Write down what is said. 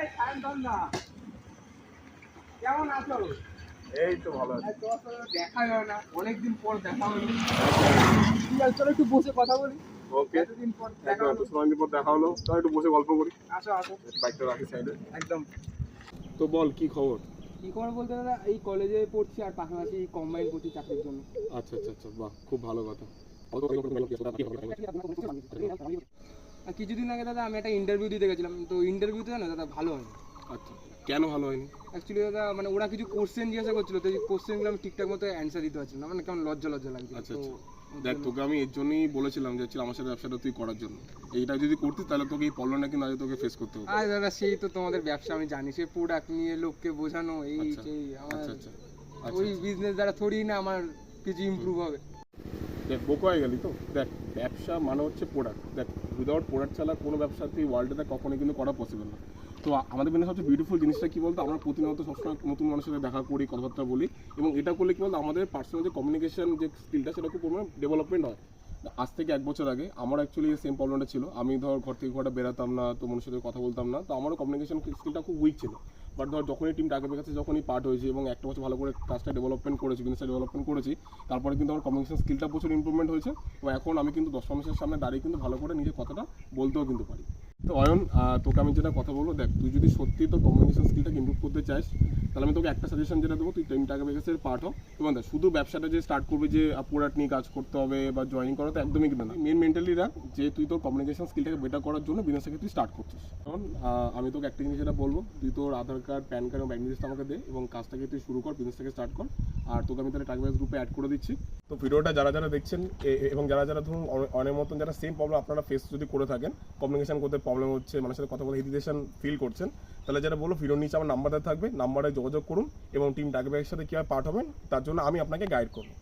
এই সায়ন্তন দা, কেমন আছো? এই তো ভালো আছে। তোমার সাথে দেখা হয় না, অনেকদিন পর দেখা হলো। ঠিক আছে, চলো একটু বসে কথা বলি। ওকে, এতদিন পর দেখা একদম হলো। সময় পর দেখা হলো, তো একটু বসে গল্প করি। আসো আসো। বাইকটা রাখি সাইডে। একদম। তো বল কি খবর? কি খবর বলতে দাদা, এই কলেজে পড়ছি আর পাশাপাশি কম্বাইন করছি চাকরির জন্য। আচ্ছা আচ্ছা আচ্ছা, বাহ, খুব ভালো কথা। আর কিছুদিন আগে দাদা আমি একটা ইন্টারভিউ দিতে গেছিলাম, তো ইন্টারভিউতে না দাদা ভালো হয়নি। আচ্ছা, কেন ভালো হয়নি? অ্যাকচুয়ালি দাদা মানে ওরা কিছু কোশ্চেন জিজ্ঞাসা করছিল, তো এই কোশ্চেনগুলো আমি ঠিকঠাক মতো অ্যান্সার দিতে পারছিলাম না, মানে কেমন লজ্জা লজ্জা লাগছে। আচ্ছা আচ্ছা, দেখ তোকে আমি এর জন্যই বলেছিলাম যে আমার সাথে ব্যবসাটা তুই করার জন্য। এইটা যদি করতিস তাহলে তোকে এই প্রবলেমটা কিন্তু আজ তোকে ফেস করতে হতো। আর দাদা সেই তো তোমাদের ব্যবসা আমি জানি, সে প্রোডাক্ট নিয়ে লোককে বোঝানো এই আচ্ছা, সেই আমার আচ্ছা আচ্ছা ওই আচ্ছা, বিজনেস দ্বারা থোড়ি না আমার কিছু ইমপ্রুভ হবে। দেখ বোকা হয়ে গেলি তো। দেখ ব্যবসা মানে হচ্ছে প্রোডাক্ট। দেখ উইদাউট প্রোডাক্ট ছাড়া কোনো ব্যবসা তুই ওয়ার্ল্ডে কখনোই কিন্তু করা পসিবল না। তো আমাদের বিজনেস সবচেয়ে বিউটিফুল জিনিসটা কী বলতো, আমরা প্রতিনিয়ত সবসময় নতুন মানুষের সাথে দেখা করি, কথাবার্তা বলি, এবং এটা করলে কী বলতো আমাদের পার্সোনাল যে কমিউনিকেশন যে স্কিলটা সেটা খুব ডেভেলপমেন্ট হয়। আজ থেকে 1 বছর আগে আমার অ্যাকচুয়ালি সেম প্রবলেমটা ছিল। আমি ধর ঘর থেকে ঘরটা বেরাতাম না, তো মানুষের সাথে কথা বলতাম না, তো আমারও কমিউনিকেশন স্কিলটা খুব উইক ছিল। বাট ধর যখনই টিম টাকা কাছে যখনই পার্ট হয়েছে এবং 1 বছর ভালো করে কাজটা ডেভেলপমেন্ট করেছি, বিজনেসটা ডেভেলপমেন্ট করেছি, তারপরে কিন্তু আমার কমিউনিকেশন স্কিলটা প্রচুর ইমপ্রুভমেন্ট হয়েছে, এবং এখন আমি কিন্তু 10 মানুষের সামনে দাঁড়িয়ে কিন্তু ভালো করে নিজের কথাটা বলতেও কিন্তু পারি। তো অয়ন, তোকে আমি যেটা কথা বলবো, দেখ তুই যদি সত্যি তোর কমিউনিকেশন স্কিলটাকে ইমপ্রুভ করতে চাস, তাহলে আমি তোকে একটা সাজেশন যেটা দেবো, তুই টিম টাকা বেকাসের পার্ট হোক। এবং দেখ শুধু ব্যবসাটা যে স্টার্ট করবে যে প্রোডাক্ট নিয়ে কাজ করতে হবে বা জয়েনিং করা, তো একদমই কিন্তু না। মেন মেন্টালি রাখ যে তুই তোর কমিউনিকেশন স্কিলটাকে বেটার করার জন্য বিজনেসটাকে তুই স্টার্ট করছিস। কারণ আমি তোকে একটা জিনিস যেটা বলবো, তুই তোর আধার কার্ড, প্যান কার্ড এবং ব্যাংক ডিটেলসটা আমাকে দে এবং কাজটাকে তুই শুরু কর, বিজনেসটাকে স্টার্ট কর। আর তোকে আমি তাহলে টাকা বেকাস গ্রুপে অ্যাড করে দিচ্ছি। তো ভিডিওটা যারা যারা দেখছেন এবং যারা যারা ধরুন অনেক মতন যারা সেম প্রবলেম আপনারা ফেস যদি করে থাকেন, কমিউনিকেশন করতে প্রবলেম হচ্ছে, মানুষের সাথে কথা বলে হেজিটেশন ফিল করছেন, তাহলে যারা বলো ভিডিওর নিচে আমার নাম্বারটা থাকবে, নাম্বারে যোগাযোগ করুন এবং টিম টাকা ব্যাগের সাথে কীভাবে পার্ট হবেন তার জন্য আমি আপনাকে গাইড করবো।